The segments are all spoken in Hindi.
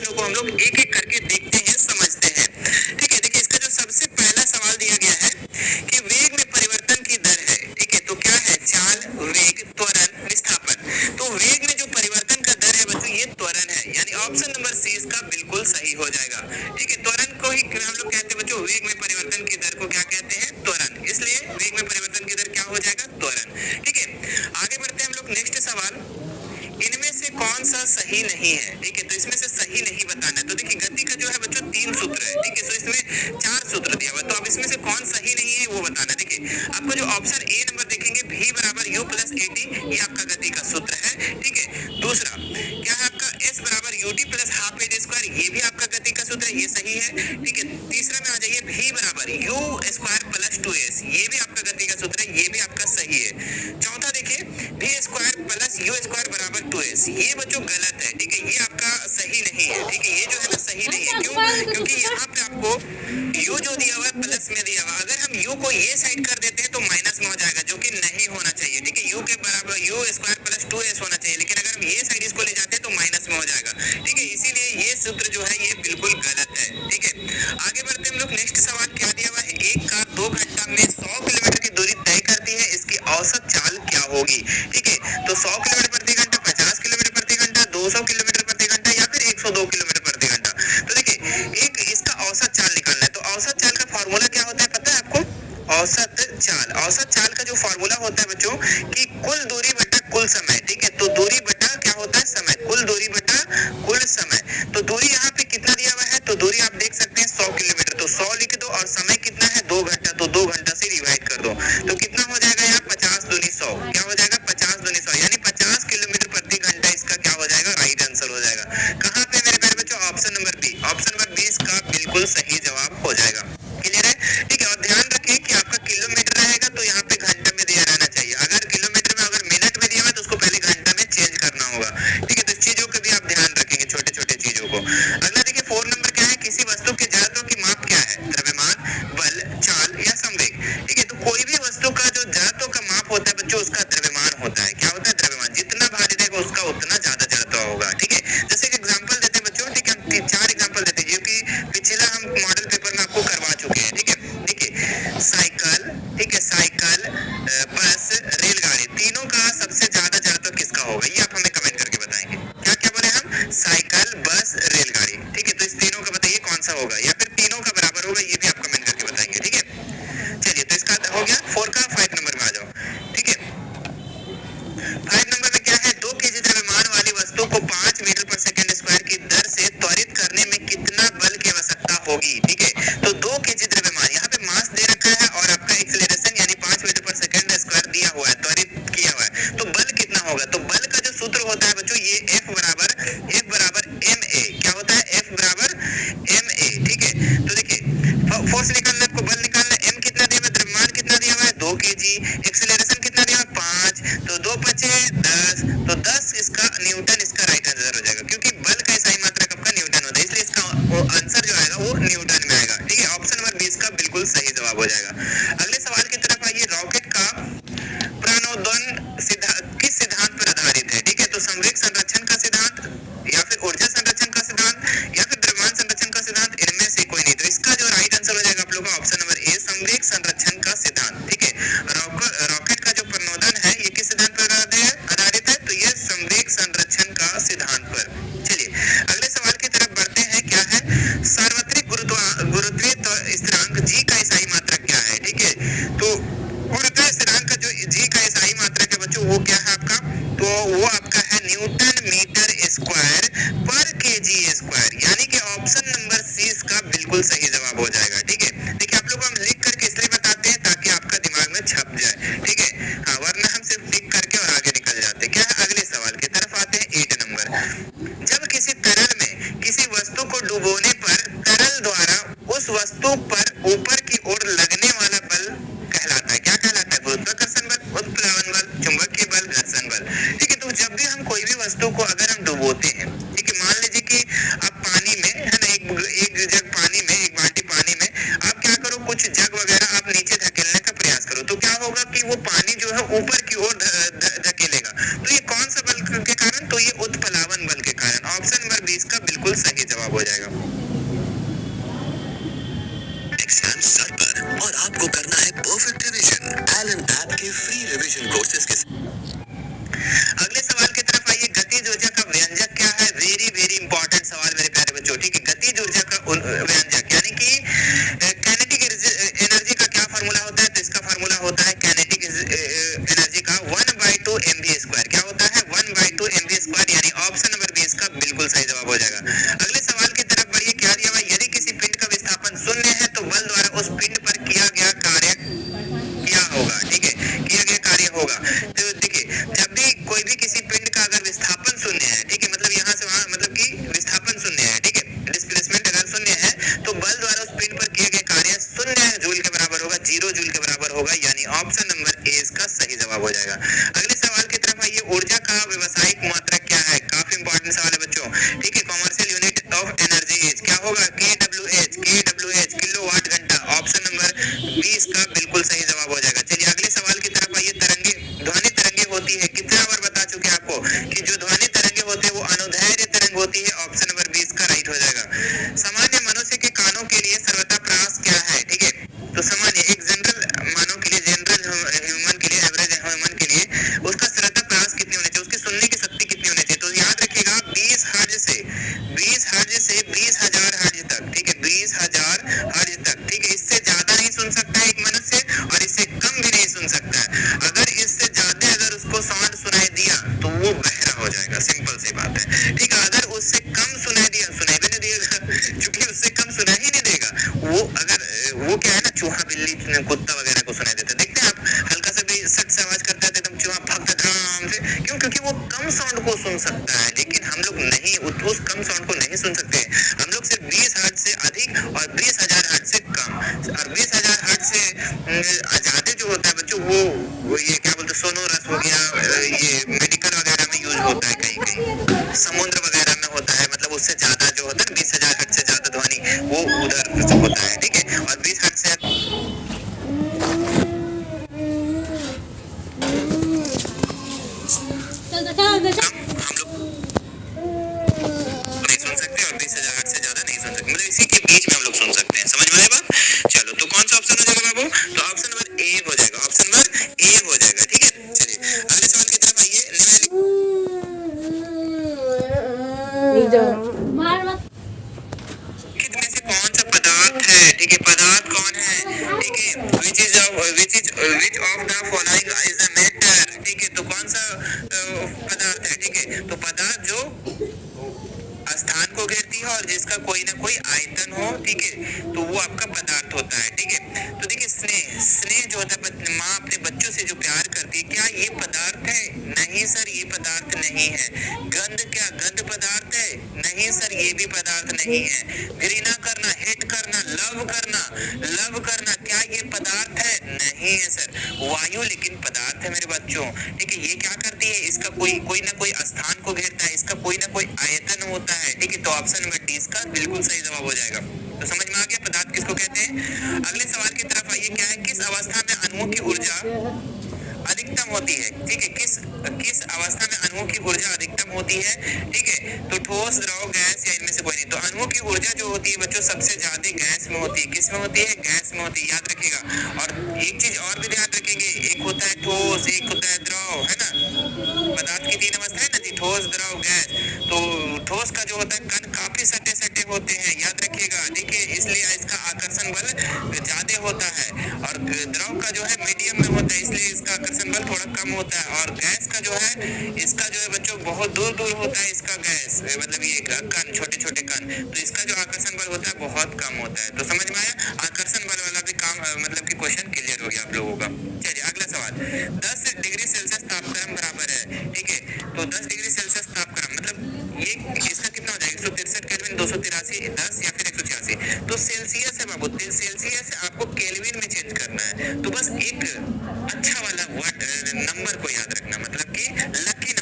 प्रश्नों को हम लोग एक एक करके देखते हैं, समझते हैं। ठीक है, देखिए इसका जो सबसे पहला सवाल दिया गया है कि वेग में परिवर्तन की दर है। ठीक है, तो क्या है? चाल, वेग, त्वरण, विस्थापन। तो वेग में जो परिवर्तन का दर है बच्चों ये त्वरण है, यानी ऑप्शन नंबर सी इसका बिल्कुल सही हो जाएगा। ठीक है, त्वरण को ही हम लोग कहते हैं बच्चों, वेग में परिवर्तन की दर को क्या कहते हैं? त्वरण। इसलिए वेग में परिवर्तन की दर क्या हो जाएगा? त्वरण। ठीक है, आगे बढ़ते हैं हम लोग। नेक्स्ट सवाल, इनमें से कौन सा सही नहीं है? ठीक है, तो इसमें से सही नहीं बताना है। तो देखिए गति का जो है बच्चों 3 सूत्र है। ठीक है, तो इसमें 4 सूत्र दिया हुआ है, तो अब इसमें से कौन सही नहीं है वो बताना है। देखिए आपको जो ऑप्शन ए नंबर देखेंगे, v बराबर u प्लस at, ये आपका गति का सूत्र है। ठीक है, दूसरा क्या है आपका s बराबर ut plus half H square, ये भी आपका गति का सूत्र है, ये सही है। ठीक है, तीसरा में आ जाइए, v बराबर u स्क्वायर प्लस 2s, ये भी आपका गति का सूत्र है, ये भी आपका सही है। चौथा देखिए, v square plus u square बराबर 2s, ये बच्चों गलत है। ठीक है, ये आपका सही नहीं है। ठीक है, ये जो है ना सही नहीं है। क्यों? क्योंकि यहाँ पे आपको u जो दिया हुआ है प्लस में दिया हुआ, अगर हम u को ये साइड कर देते हैं तो माइनस में हो जाएगा, जो कि नहीं होना चाहिए। ठीक है, u के बराबर u स्क्वायर प्लस 2s होना चाहिए, लेकिन अगर हम ये साइड इसको ले जाते हैं तो माइनस में हो जाएगा। ठीक है, इसीलिए ये सूत्र जो है ये बिल्कुल गलत है। ठीक है, आगे बढ़ते हम लोग। नेक्स्ट सवाल क्या दिया हुआ है, एक कार 2 घंटा में 100 किलोमीटर की दूरी तय करती है, इसकी औसत चाल क्या होगी? ठीक है, तो 100 किलोमीटर प्रति घंटा, 50 किलोमीटर प्रति घंटा, 200 किलोमीटर प्रति घंटा या फिर 102 किलोमीटर प्रति घंटा। तो देखिए एक इसका औसत चाल निकालना है, तो औसत चाल का फॉर्मूला क्या होता है पता है आपको? औसत चाल, औसत चाल का जो फॉर्मूला होता है बच्चों कि कुल दूरी बटा कुल समय। ठीक है, तो दूरी बटा क्या होता है? समय। कुल दूरी बटा कुल समय। तो दूरी यहाँ पे कितना दिया हुआ है? तो दूरी आप देख सकते हैं 100 किलोमीटर, तो 100 लिख दो, और समय कितना है? 2 घंटा, तो 2 घंटा से डिवाइड कर दो, तो कितना हो जाएगा यहाँ? 50 दूनी 100। क्या हो जाएगा? 50 दूनी 100, यानी 50 किलोमीटर प्रति घंटा इसका क्या हो जाएगा? राइट आंसर हो जाएगा। कहाँ पे मेरे प्यारे बच्चों? Option number B. Option number B इसका बिल्कुल सही जवाब हो जाएगा। क्लियर है? ठीक है, और ध्यान रखिए कि आपका किलोमीटर रहेगा तो यहाँ पे घंटे में दिया रहना चाहिए। अगर किलोमीटर में, अगर मिनट में दिया हुआ तो उसको पहले घंटा में चेंज करना होगा। ठीक है, तो इस चीजों का भी आप ध्यान रखेंगे, छोटे छोटे चीजों को। अगला देखिए 4 नंबर क्या है, किसी वस्तु के जड़त्व की माप क्या है? द्रव्यमान, बल, चाल या संवेग। ठीक है, तो कोई भी वस्तु का जो जड़त्व का माप होता है बच्चों उसका द्रव्यमान होता है। क्या होता है? द्रव्यमान। जितना भारी रहेगा उसका उतना ज्यादा जड़त्व होगा। ठीक है, जैसे एक एग्जाम्पल देते हैं बच्चों। ठीक है, हम 4 एग्जाम्पल देते हैं जो कि पिछला हम मॉडल पेपर में आपको करवा चुके हैं। ठीक है, देखिए साइकिल, ठीक है, साइकिल, बस, रेलगाड़ी, तीनों का सबसे ज्यादा जड़त्व किसका होगा? ये आप हमें कमेंट करके बताएंगे। क्या क्या बोले हम? साइकिल, बस, रेलगाड़ी। ठीक है, तो इस तीनों का बताइए कौन सा होगा, या फिर तीनों का बराबर होगा, ये भी आप कमेंट करके बताएंगे। ठीक है, चलिए तो इसका हो गया 4 का। 5 नंबर में आ जाओ। ठीक है, 5 नंबर में क्या है, 2 केजी द्रव्यमान वाली वस्तु को 5 मीटर पर सेकंड स्क्वायर की दर से त्वरित करने में कितना बल की आवश्यकता होगी? ठीक है, तो 2 केजी द्रव्यमान, यहाँ पे मास दे रखा है और आपका एक्सीलरेशन यानी 5 मीटर पर सेकंड स्क्वायर दिया हुआ है, त्वरित किया हुआ है, तो बल कितना होगा? तो बल का जो सूत्र होता है बच्चों ये F बराबर ma। क्या होता है? F बराबर ma। ठीक है, तो देखिए फोर्स निकालना, आपको बल निकालना है। m कितना दिया हुआ है? द्रव्यमान कितना दिया हुआ है? 2 केजी। एक्सीलरेशन कितना दिया हुआ है? 5, तो 2 बचे 10, तो 10 इसका न्यूटन इसका राइट आंसर हो जाएगा, क्योंकि बल का सही मात्रक आपका न्यूटन होता है, इसलिए इसका आंसर जो आएगा वो न्यूटन में आएगा। ठीक है, ऑप्शन नंबर 20 का बिल्कुल सही जवाब हो जाएगा। अगले सवाल की तरफ आइए। रॉकेट का प्रणोदन किस सिद्धांत पर आधारित है? ठीक है, तो संवेग संरक्षण का सिद्धांत, या फिर ऊर्जा संरक्षण का सिद्धांत, या फिर द्रव्यमान संरक्षण का सिद्धांत, इनमें से कोई नहीं। तो इसका जो राइट आंसर हो जाएगा आप लोगों का ऑप्शन नंबर ए, संवेग संरक्षण का सिद्धांत। ठीक है, रॉकेट का जो प्रणोदन है ये किस सिद्धांत पर आधारित है? तो ये संवेग संरक्षण का सिद्धांत पर। चलिए अगले सवाल की तरफ बढ़ते हैं। क्या है? सार्वत्रिक गुरुत्वीय स्थिरांक जी का इकाई मात्रक क्या है? ठीक है, तो गुरुत्वीय स्थिरांक का जो जी का इकाई मात्रक है बच्चों वो क्या है आपका? तो वो आपका है न्यूटन मीटर स्क्वायर पर केजी स्क्वायर, यानी कि ऑप्शन नंबर सी इसका बिल्कुल सही जवाब हो जाएगा। ठीक है, देखिए आप लोग हम लिख करके इसलिए बताते हैं ताकि आपका दिमाग में छप जाए। ठीक है, हाँ, वरना हम सिर्फ लिख करके और आगे निकल जाते। क्या है? अगले सवाल की तरफ आते हैं। 8 नंबर, जब किसी तरल में किसी वस्तु को डुबोने पर तरल द्वारा उस वस्तु पर ऊपर की ओर लगने वाला बल कहलाता है। क्या कहलाता है? गुरुत्वाकर्षण बल, उत्प्लावन बल, चुंबकीय बल, घर्षण बल। ठीक है, तो जब भी हम कोई भी वस्तु को अगर हम डुबोते हैं, ठीक है, मान लीजिए कि आप पानी में है ना, एक जग पानी में, एक बाल्टी पानी में आप क्या करो, कुछ जग वगैरह आप नीचे धकेलने का प्रयास करो, तो क्या होगा कि वो पानी जो है ऊपर की ओर धकेलेगा। तो ये कौन सा बल के कारण? तो ये उत्प्लावन बल के कारण। ऑप्शन नंबर 20 का बिल्कुल सही जवाब हो जाएगा। एग्जाम सर पर और आपको करना है परफेक्ट रिवीजन एलन ऐप के फ्री रिवीजन कोर्सेज के। अगले सवाल की तरफ आइए। गतिज ऊर्जा का व्यंजक क्या है? वेरी वेरी इंपॉर्टेंट सवाल मेरे प्यारे बच्चों। ठीक है, गतिज ऊर्जा का व्यंजक यानी कि काइनेटिक एनर्जी का क्या फार्मूला होता है? तो इसका फार्मूला होता है काइनेटिक एनर्जी का 1/2 mv²। क्या होता है? 1/2 mv², यानी ऑप्शन नंबर 20 का बिल्कुल सही जवाब हो जाएगा। अगले सवाल की तरफ बढ़िए। क्या दिया हुआ? यदि किसी पिंड का विस्थापन शून्य है तो बल द्वारा उस पिंड पर किया गया कार्य क्या होगा? ठीक है, किया गया कार्य होगा। तो देखिए, जब भी कोई भी किसी पिंड का अगर विस्थापन शून्य है, ठीक है, मतलब यहाँ से वहां, मतलब कि विस्थापन शून्य है, ठीक है, डिस्प्लेसमेंट अगर शून्य है तो बल द्वारा उस पिंड पर किया गया कार्य 0 जूल के बराबर होगा, 0 जूल के बराबर होगा, यानी ऑप्शन नंबर ए इसका सही जवाब हो जाएगा। अगले सवाल की तरफ आइए। ऊर्जा का व्यावसायिक मात्रक क्या है? काफी इंपॉर्टेंट सवाल है बच्चों। ठीक है, commercial unit of energy is क्या होगा? KWH किलोवाट घंटा, ऑप्शन नंबर 20 का बिल्कुल सही जवाब हो जाएगा। चलिए अगले सवाल की तरफ आइए। ध्वनि तरंगे होती है, कितने बार बता चुके हैं आपको कि जो ध्वनि तरंगे होती है वो अनुदैर्ध्य तरंग होती है, ऑप्शन नंबर 20 का राइट हो जाएगा। सामान्य मनुष्य के कानों के लिए सर्वथा प्रयास क्या है? ठीक है, तो सामान्य एक जनरल मानव के लिए, जनरल ह्यूमन के लिए, एवरेज ह्यूमन के लिए उसका सर्वथा प्रयास कितनी होनी चाहिए? उसकी सुनने की शक्ति कितनी होनी चाहिए? तो याद रखिएगा 20 हर्ट्ज से 20,000 हर्ट्ज तक। ठीक है, 20,000 हर्ट्ज तक। ठीक है, इससे ज्यादा नहीं सुन सकता है एक मनुष्य और इससे कम भी नहीं सुन सकता है। अगर इससे ज्यादा अगर उसको साउंड सुनाई दिया तो वो बहरा हो जाएगा, सिंपल सी बात है। ठीक है, अगर उससे कम सुनाई दिया, सुनाई भी नहीं देगा क्योंकि उससे कम सुनाई ही नहीं देगा। वो अगर वो क्या है ना, चूहा बिल्ली कुत्ता वगैरह को सुनाई देता है, देखते हैं आप, हल्का सा भी सट से आवाज करता है तो एकदम चूहा भागता धड़ाम से, क्यों? क्योंकि वो कम साउंड को सुन सकता है, लेकिन हम लोग नहीं, उस कम साउंड को नहीं सुन सकते। हम लोग सिर्फ 20 हर्ट्ज से अधिक और 20,000 हर्ट्ज से कम, और 20,000 हर्ट्ज से ज्यादा जो होता है बच्चों वो ये क्या बोलते हैं, सोनोरस हो गया, ये मेडिकल वगैरह में यूज होता है, कहीं कहीं समुद्र वगैरह में होता है, मतलब उससे ज्यादा जो होता है 20,000 हर्ट्ज से ज्यादा ध्वनि वो उधर होता है। ठीक है, और 20 हर्ट्ज से हम लोग नहीं सुन सकते और 20,000 हर्ट्ज से ज्यादा नहीं सुन सकते, मतलब इसी के बीच में हम लोग सुन सकते हैं। समझ में आया बात? चलो, तो कौन सा ऑप्शन हो जाएगा बाबू? तो ऑप्शन नंबर ए हो जाएगा, ऑप्शन नंबर ए हो जाएगा। ठीक है, चलिए अगले सवाल की तरफ आइए। में से कौन सा पदार्थ है? ठीक है, पदार्थ कौन है? ठीक है, which of the following is a matter? ठीक है, तो कौन सा पदार्थ है? ठीक है, तो पदार्थ जो स्थान को घेरती है और जिसका कोई ना कोई आयतन हो, ठीक है, तो वो आपका पदार्थ होता है। ठीक है, तो देखिए स्नेह जो होता है, माँ अपने बच्चों से जो प्यार करती है, क्या ये पदार्थ है? नहीं सर, ये पदार्थ नहीं है। गंध, क्या गंध पदार्थ है? नहीं सर, ये भी पदार्थ नहीं है। घृणा करना, हेट करना, लव करना, क्या ये पदार्थ है? नहीं है सर। वायु लेकिन पदार्थ है मेरे बच्चों। ठीक है, ये क्या करती है? इसका कोई ना कोई स्थान को घेरता है, इसका कोई ना कोई आयतन होता है। ठीक है, तो ऑप्शन नंबर डी इसका बिल्कुल सही जवाब हो जाएगा। तो समझ में आ गया पदार्थ किसको कहते हैं। अगले सवाल की तरफ आइए। क्या है? किस अवस्था में अणुओं की ऊर्जा अधिकतम होती है? ठीक है, किस अवस्था में अणुओं की ऊर्जा अधिकतम होती है? ठीक है, तो ठोस, द्रव, गैस या इनमें से कोई नहीं। तो अणुओं की ऊर्जा जो होती है बच्चों सबसे ज्यादा गैस में होती है। किस में होती है? गैस में होती है, याद रखिएगा। और एक चीज और भी ध्यान रखेंगे, एक होता है ठोस, एक होता है द्रव, है ना। पदार्थ की 3 अवस्था है ना जी, ठोस, द्रव, गैस। तो ठोस का जो होता है कण काफी सटे सटे होते हैं, याद रखिएगा। देखिए, इसलिए इसका आकर्षण बल ज्यादा होता है, और द्रव का जो है मीडियम में होता है, इसलिए इसका आकर्षण बल थोड़ा कम होता है। और गैस का जो है, इसका जो है बच्चों बहुत दूर दूर होता है इसका गैस, मतलब ये कण, छोटे छोटे कण, तो इसका जो आकर्षण बल होता है बहुत कम होता है। तो समझ में आया? आकर्षण बल वाला भी काम, मतलब कि क्वेश्चन क्लियर हो गया आप लोगों का। चलिए अगला सवाल। 10 डिग्री सेल्सियस तापक्रम बराबर है। ठीक है, तो 10 डिग्री सेल्सियस तापक्रम मतलब ये इसका कितना हो जाएगा? 163 केल्विन, 283, 10 या फिर 186। तो सेल्सियस है बाबू, सेल्सियस से आपको केल्विन में चेंज करना है। तो बस एक अच्छा वाला वर्ड नंबर को याद रखना, मतलब कि लकी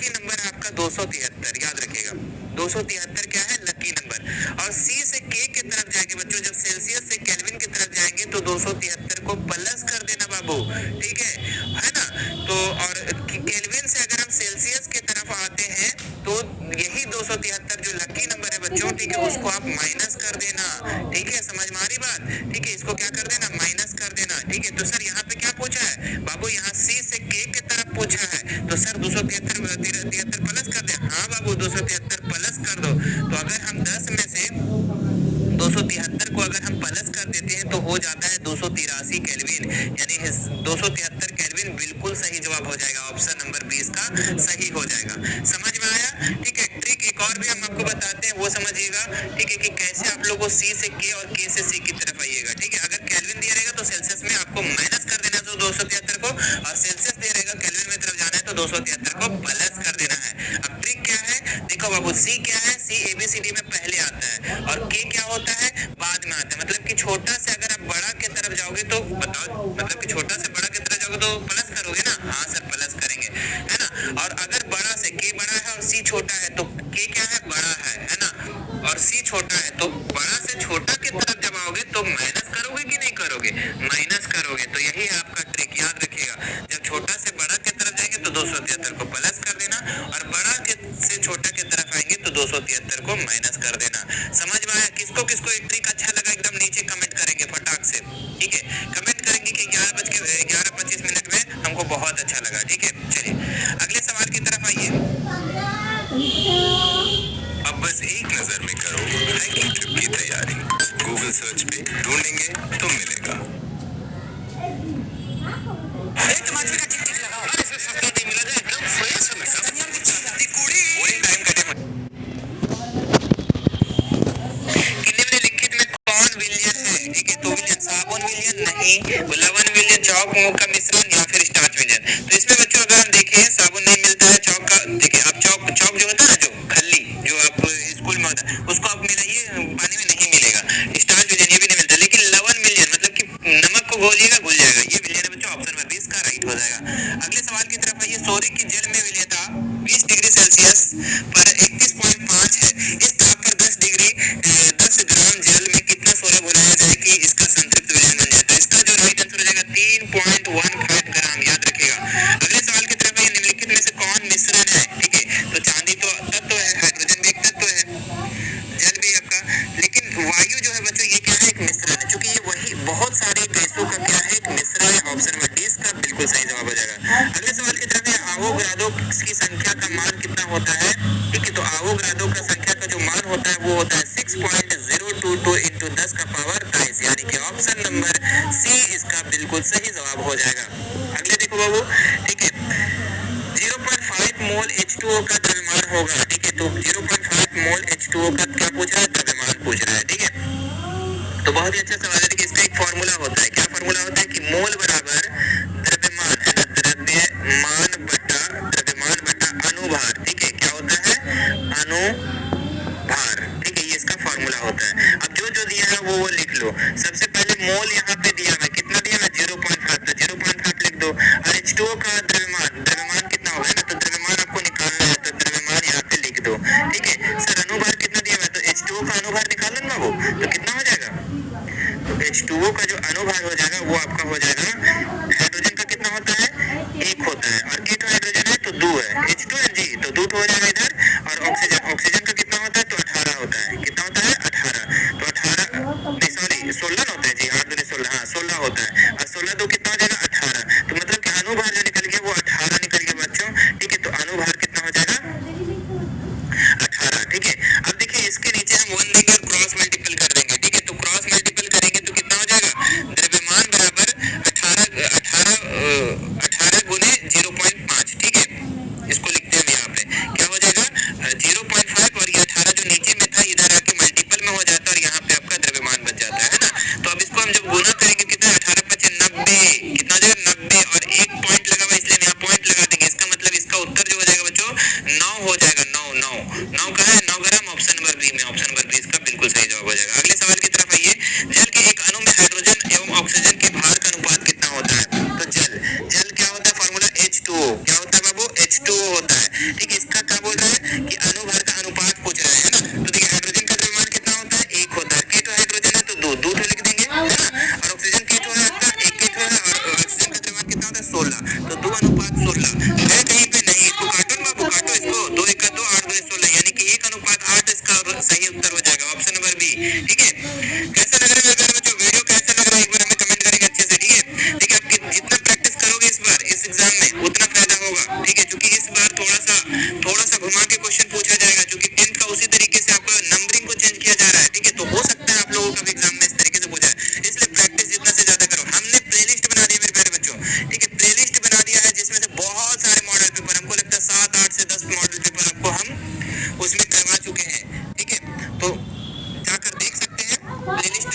नंबर है आपका 273, याद रखिएगा। 273 क्या है? Lucky number. और सी से के की तरफ जाएंगे बच्चों, जब सेल्सियस से केल्विन की तरफ जाएंगे तो 273 को प्लस कर देना बाबू। ठीक है ना। तो और केल्विन से अगर हम सेल्सियस की तरफ आते हैं तो यही 273 जो लकी नंबर है बच्चों, हूँ, ठीक है, उसको आप माइनस कर देना, ठीक है, समझ में आ रही बात, ठीक है, इसको क्या कर देना, माइनस कर देना, ठीक है। तो सर यहाँ पे क्या पूछा है बाबू, यहाँ सी से के की तरफ पूछा है, तो सर 273 प्लस कर दे। हाँ बाबू 273 प्लस कर दो। तो अगर हम 10 में से 273 को अगर हम प्लस कर देते हैं तो हो जाता है 283 केल्विन, यानी 273 केल्विन बिल्कुल सही जवाब हो जाएगा। ऑप्शन नंबर 20 का सही हो जाएगा। समझ में आया, ठीक है। ट्रिक एक और भी हम आपको बताते हैं, वो समझिएगा, ठीक है, कि कैसे आप लोगों को सी से के और के से सी की तरफ आइएगा, ठीक है। अगर केल्विन दिया रहेगा तो सेल्सियस में आपको माइनस कर देना है 273 को, और सेल्सियस दिया रहेगा केल्विन में तरफ जाना है तो 273 को प्लस कर देना है। अब ट्रिक क्या है, देखो बाबू, सी क्या है, सी एबीसीडी में पहले आता है, और के क्या होता है, बाद में आता है। मतलब कि छोटा से अगर आप बड़ा के तरफ जाओगे तो बताओ, मतलब कि छोटा से बड़ा की तरफ जाओगे तो प्लस करोगे ना, हाँ सर प्लस करेंगे, है ना। और अगर बड़ा से के बड़ा है और सी छोटा है तो के क्या है, बड़ा है ना, और सी छोटा है, तो बड़ा से छोटा की तरफ जब आओगे तो माइनस करोगे कि नहीं करोगे, माइनस करोगे। तो यही है आपका ट्रिक, याद रखिएगा। जब छोटा से बड़ा की तरफ जाएंगे तो 273 को प्लस कर देना, और बड़ा से छोटा की तरफ आएंगे तो 273 को माइनस कर देना। समझ में आया? किसको किसको एक ट्रिक अच्छा लगा एकदम नीचे कमेंट करेंगे फटाक से, ठीक है, कमेंट करेंगे कि 11:25 में हमको बहुत अच्छा लगा, ठीक है। चलिए अगले सवाल की तरफ आइए। अब बस एक नजर में करो हाइकिंग ट्रिप की तैयारी, गूगल सर्च पे ढूंढेंगे तो मिलेगा। टमाटर का टिक टिक लगाओ, इसमें सस्ता नहीं मिला जाए, एकदम फ्रेश है, पूरी टाइम का टाइम। किन्ने लिखित में कौन विलियन है, ठीक है, तो विलियन साबुन विलियन नहीं, लवण विलियन, चौक मुंह का मिश्रण, या फिर स्टार्च विलियन। तो इसमें बच्चों अगर हम देखें साबुन नहीं मिलता है, चौक का देखिए आप, चौक जो होता है ना, जो खल्ली जो आप स्कूल में होता है उसको आप मिलाइए, पानी में नहीं मिलेगा। स्टार्च विलियन ये भी नहीं मिलता, लेकिन लवण विलियन मतलब कि नमक को घोलिएगा घुल जाएगा, ये विलियन है बच्चों। ऑप्शन नंबर 20 का राइट हो जाएगा। अगले सवाल की तरफ आइए। सोरे की जल में विलियता 20 डिग्री सेल्सियस पर 31.5 है, इस ताप पर 10 ग्राम जल में कितना सोरा घोलाया जाए कि इसका संतृप्त विलियन बन जाए। तो इसका जो राइट आंसर हो जाएगा 3.15 ग्राम, याद रखिएगा। अगले सवाल की तरफ आइए। निम्नलिखित में से कौन मिश्रण है, ठीक है, तो चांदी तो तत्व है, हाइड्रोजन भी एक तत्व है, जल भी आपका, लेकिन वायु जो है बच्चों ये क्या है, एक मिश्रण है, क्योंकि ये वही बहुत सारे गैसों का क्या है, एक मिश्रण है। ऑप्शन नंबर 20 का बिल्कुल सही जवाब हो जाएगा। अगले सवाल की तरफ है। आवोगाड्रो की संख्या का मान कितना होता है, ठीक है, तो आवोगाड्रो का संख्या का जो मान होता है वो होता है 6.022 इंटू 10 का पावर 23, यानी कि ऑप्शन नंबर सी इसका बिल्कुल सही जवाब हो जाएगा। अगले देखो बाबू, ठीक है, 0.5 मोल H2O का द्रव्यमान होगा, ठीक है, तो 0.5 मोल H2O का क्या पूछ रहा है, द्रव्यमान पूछ रहा है, ठीक है। तो बहुत ही अच्छा सवाल है। देखिए इसका एक फॉर्मूला होता है, क्या फॉर्मूला होता है कि मोल बराबर द्रव्यमान, है ना, द्रव्यमान बटा अनुभार, ठीक है, क्या होता है, अनुभार, ठीक है, ये इसका फॉर्मूला होता है। अब जो जो दिया है वो लिख लो। सबसे पहले मोल यहाँ पे दिया है, कितना दिया है, 0.5, तो 0.5 लिख दो। और H2O का द्रव्यमान कितना होगा ना, तो द्रव्यमान आपको निकालना है, तो द्रव्यमान यहाँ पे लिख दो, ठीक है। सर अनुभार कितना दिया है, तो H2O का अनुभार निकालो ना बाबू, तो कितना हो जाएगा, तो H2O का जो अनुभार हो जाएगा वो आपका हो जाएगा, हाइड्रोजन का कितना होता है, 1 होता है, और एक हाइड्रोजन है तो 2 है, H2Ng, तो 2 हो जाएगा इधर। और ऑक्सीजन का कितना होता है, तो 18 होता है, कितना होता है, 18, तो 18 नहीं सॉरी 16 होता है जी, 8 दूनी 16, हाँ 16 होता है, और 16 2 कितना हो जाएगा, 18। तो मतलब कि अनुभार जो निकल गया वो 18 निकल गया बच्चों, ठीक है, तो अनुभार कितना हो जाएगा, 18, ठीक है। अब देखिए इसके नीचे हम 1 देंगे और क्रॉस मल्टीपल कर देंगे, ठीक है, तो क्रॉस मल्टीपल करेंगे तो कितना हो जाएगा, द्रव्यमान बराबर 18 गुने 0.5, ठीक है, इसको लिखते हैं हम यहाँ पे, क्या हो जाएगा 0.5, और ये 18 जो नीचे में था इधर आके मल्टीपल में हो जाता है, और यहाँ पे आपका द्रव्यमान बच जाता है ना। तो अब इसको हम जब गुना करेंगे कितना, 18 × 5 = 90, कितना जाएगा, ऑप्शन नंबर बी। ठीक है, कैसा लग रहा है मेरे प्यारे बच्चों, वीडियो कैसा लग रहा है एक बार हमें कमेंट करेंगे अच्छे से। ठीक है, ठीक है, आप जितना प्रैक्टिस करोगे इस बार इस एग्जाम में उतना फायदा होगा। ठीक है, क्योंकि इस बार थोड़ा सा घुमा के क्वेश्चन पूछा जाएगा, क्योंकि 10th का उसी तरीके से आपका नंबरिंग को चेंज किया जा रहा है। ठीक है, तो हो सकता है आप लोगों का भी एग्जाम में इस तरीके से पूछा है, इसलिए प्रैक्टिस जितना से ज्यादा करो। हमने प्लेलिस्ट बना दिया मेरे प्यारे बच्चों। ठीक है, प्लेलिस्ट बना दिया है जिसमें से बहुत सारे मॉडल पेपर, हमको लगता है 7, 8 से 10 मॉडल पेपर आपको हम उसमें करवा चुके हैं। ठीक है, तो जाकर देख सकते हैं, प्लेलिस्ट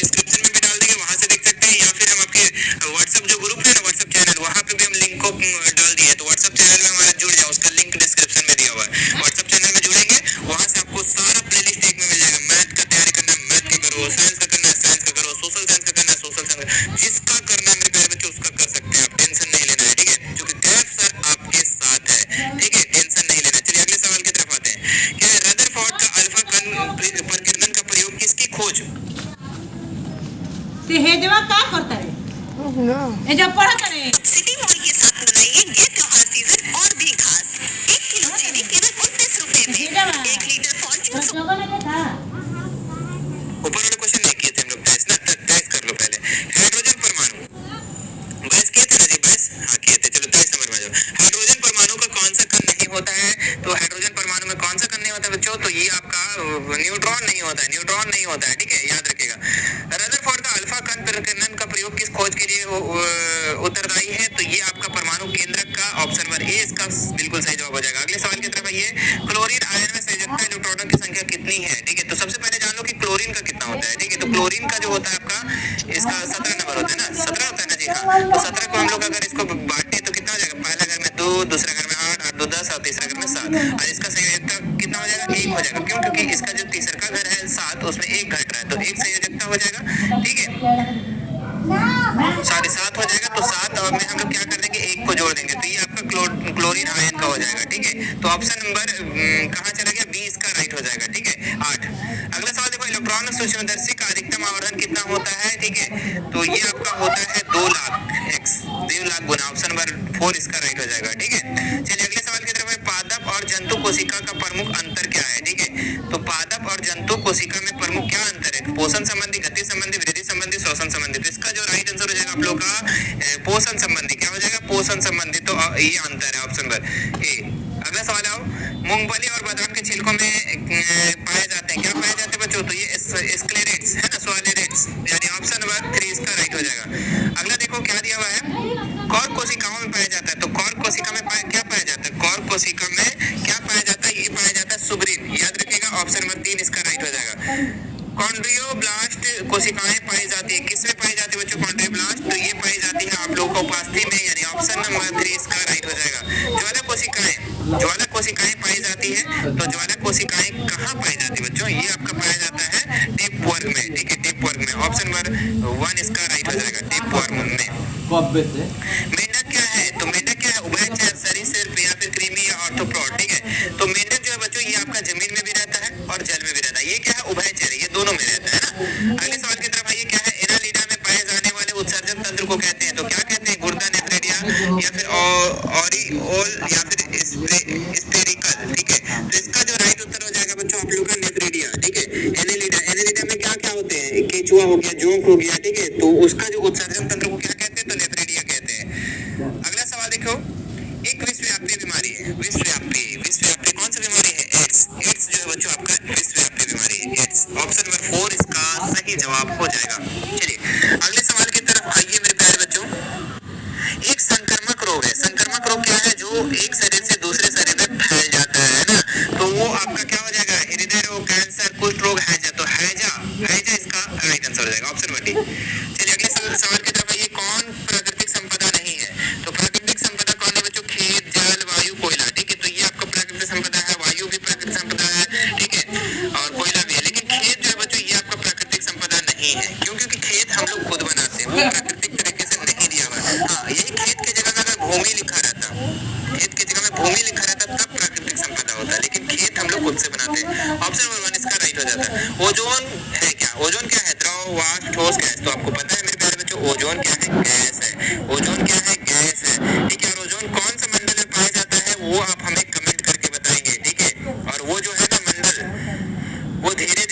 डिस्क्रिप्शन में भी डाल देंगे, वहां से देख सकते हैं, या फिर हम आपके व्हाट्सएप जो ग्रुप है ना, व्हाट्सएप चैनल, वहां पे भी हम लिंक को डाल दिए, तो व्हाट्सएप चैनल में हमारा जुड़ जाओ, उसका लिंक डिस्क्रिप्शन में दिया हुआ है। व्हाट्सएप चैनल में जुड़ेंगे, वहां से आपको सारा प्लेलिस्ट एक में मिल जाएगा। मैथ का तैयारी करना है मैथ के करो, साइंस का करना है साइंस का करो, सोशल साइंस का करना है सोशल साइंस, जिसका करना है मेरे प्यारे बच्चों उसका कर सकते हैं आप, टेंशन नहीं लेना है। ठीक है, क्योंकि कैफ सर आपके साथ है। ठीक है, टेंशन नहीं लेना। चलिए अगले सवाल की तरफ आते हैं। क्या रदरफोर्ड का अल्फा कण प्रकीर्णन का प्रयोग किसकी खोज? ते हे जेव्हा काय करता रे हे जेव्हा पढ़ा रे सिटी मॉल के साथ बनाइए ये त्योहार सीजन और भी खास। 1 किलो चीनी केवल 29 रुपए में, 1 लीटर फॉर्च्यून। ऊपर वाले क्वेश्चन नहीं किए थे हम लोग, टेस्ट कर लो पहले। हाइड्रोजन परमाणु बहस किए थे ना जी, बहस हाँ किए थे। चलो 23 नंबर में आ जाओ। हाइड्रोजन परमाणु का कौन सा कण नहीं होता है? तो हाइड्रोजन परमाणु में कौन सा कण नहीं होता है बच्चों? तो ये आपका न्यूट्रॉन नहीं होता है, न्यूट्रॉन नहीं होता है। ठीक है, याद रखिएगा। रदरफोर्ड का अल्फा कण प्रकीर्णन का प्रयोग किस खोज के लिए उत्तरदायी है? तो ये आपका परमाणु केंद्रक का ऑप्शन नंबर ए इसका बिल्कुल सही जवाब हो जाएगा। अगले सवाल की तरफ आइए। क्लोरीन आयन में संयोजकता इलेक्ट्रॉनों की संख्या कितनी है? ठीक है, तो सबसे पहले जान लो कि क्लोरीन का कितना होता है। ठीक है, तो क्लोरीन का जो होता है आपका, इसका 17 नंबर होता है ना, 17 होता है ना जी। हाँ, तो 17 को हम लोग अगर इसको बांटे तो कितना हो जाएगा? पहला घर में 2, दूसरा घर में 8, 8 2 10 और तीसरा घर में 7, और इसका संयोजकता कितना हो जाएगा? 1 हो जाएगा। क्यों? क्योंकि इसका जो तीसरा का घर है 7, उसमें 1 घट रहा है, तो 1 संयोजकता हो जाएगा। ठीक है, साढ़े 7 हो जाएगा, तो 7 और में हम लोग क्या कर देंगे? 1 को जोड़ देंगे, तो ये आपका क्लोरीन आयन का हो जाएगा। ठीक है, तो ऑप्शन नंबर कहाँ चला गया? बी इसका राइट हो जाएगा। ठीक है, 8। अगला सवाल देखो, इलेक्ट्रॉन सूक्ष्मदर्शी का अधिकतम आवर्धन कितना होता है? ठीक है, तो ये आपका होता है 2 लाख x, 2 लाख गुना, ऑप्शन नंबर 4 इसका राइट हो जाएगा। ठीक है, चलिए अगले सवाल की तरफ है। पादप और जंतु कोशिका का प्रमुख अंतर क्या है? ठीक है, तो पादप और जंतु कोशिका में प्रमुख क्या अंतर है? पोषण संबंधी, गति संबंधी, वृद्धि संबंधी, श्वसन संबंधी। तो इसका जो राइट आंसर हो जाएगा आप लोग का पोषण संबंधी। क्या हो जाएगा? पोषण संबंधी। तो ये अंतर है ऑप्शन नंबर ए। अगला सवाल आओ। मूंगफली और बादाम के छिलकों में पाए जाते हैं, क्या पाए जाते हैं बच्चों? तो ये स्क्लेरेट्स है ना, सोलेरेट्स, यानी ऑप्शन नंबर 3 इसका राइट हो जाएगा। अगला देखो क्या दिया हुआ है। कौर कोशिकाओं में पाया जाता है, तो कौर कोशिका में क्या पाया जाता है? कौर कोशिका में क्या पाया जाता है? ये पाया जाता है सुब्रीन, याद रखिएगा, ऑप्शन नंबर 3 इसका राइट हो जाएगा। कॉन्ड्रियोब्लास्ट कोशिकाएं पाई जाती है, किसमें पाई जाती है बच्चों? कॉन्ड्रियोब्लास्ट, तो ये पाई जाती है आप लोगों को उपास्थि में, यानी ऑप्शन नंबर 3 इसका राइट हो जाएगा। ज्वाला कोशिकाएं पाई जाती है, तो ज्वाला कोशिकाएं कहाँ पाई जाती है बच्चों? ये आपका पाया जाता है टेप वर्ग में। ठीक है, टेप वर्ग में, ऑप्शन नंबर 1 इसका राइट हो जाएगा, टेप वर्ग में। मेंढक क्या है? तो मेंढक क्या है? उभयचर, सरीसृप या फिर कृमि या ऑर्थोप्रोड। ठीक है, तो मेंढक जो है बच्चों ये आपका जमीन में भी रहता है और जल में भी रहता है। ये क्या है? उभयचर, ये दोनों में रहता है ना। अगले सवाल की तरफ आइए। क्या है? एनालिडा में पाए जाने वाले उत्सर्जन तंत्र को कहते हैं, तो क्या कहते हैं? गुर्दा, नेफ्रेडिया या फिर ऑरिओल या फिर स्पेरिकल। ठीक है, तो इसका जो राइट उत्तर हो जाएगा बच्चों आप लोग का नेफ्रेडिया। ठीक है, एनालिडा में क्या क्या होते हैं? केचुआ हो गया, जोंक हो गया। ठीक है, तो उसका जो उत्सर्जन तंत्र को क्या कहते हैं? तो नेफ्रेडिया कहते हैं। अगला सवाल देखो। एक विश्वव्यापी बीमारी है, विश्वव्यापी कौन सी बीमारी है? एड्स। एड्स जो है बच्चों आपका विश्वव्यापी बीमारी है, एड्स, ऑप्शन नंबर 4 इसका सही जवाब हो जाएगा। चलिए अगले सवाल की तरफ आइए मेरे प्यारे बच्चों। एक संक्रामक रोग है, संक्रामक रोग क्या है? जो एक शरीर से दूसरे शरीर में फैल जाता है ना, तो वो आपका क्या हो जाएगा? हृदय रोग, कैंसर, कुष्ठ रोग, हैजा। तो हैजा इसका राइट आंसर हो जाएगा, ऑप्शन नंबर डी। चलिए अगले सवाल की तरफ आइए। कौन प्राकृतिक संपदा नहीं है? तो प्राकृतिक संपदा कौन है बच्चों? खेत, जल, वायु, कोयला। ठीक है, तो ये आपका प्राकृतिक संपदा है, वायु भी प्राकृतिक संपदा है। ठीक है, और कोयला भी है, लेकिन खेत जो है बच्चों ये आपका प्राकृतिक संपदा नहीं है। क्यों? क्योंकि खेत हम लोग खुद बनाते हैं, वो प्राकृतिक तरीके से नहीं दिया हुआ है। हाँ, यही खेत की जगह में अगर भूमि लिखा रहता, खेत की जगह में भूमि लिखा रहता तब प्राकृतिक संपदा होता है, लेकिन खेत हम लोग खुद से बनाते हैं। ऑप्शन नंबर 1 इसका राइट हो जाता है। ओजोन है क्या? ओजोन क्या है? द्रव, वाष्प, ठोस, गैस। तो आपको पता है मेरे प्यारे बच्चों, ओजोन क्या है? गैस है। ओजोन क्या है? गैस है। ठीक है, और ओजोन कौन सा मंडल में पाया जाता है वो आप हमें कमेंट करके बताएंगे। ठीक है, और वो जो है ना मंडल, वो धीरे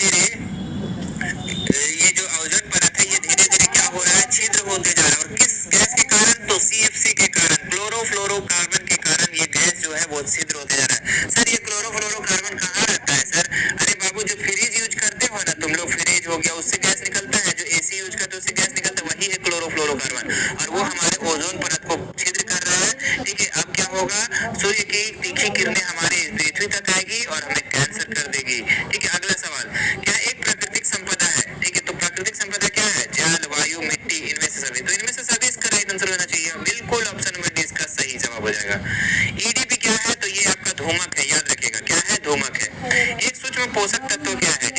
धूमक है, याद रखिएगा क्या है, धूमक है। एक सूक्ष्म पोषक तत्व क्या है,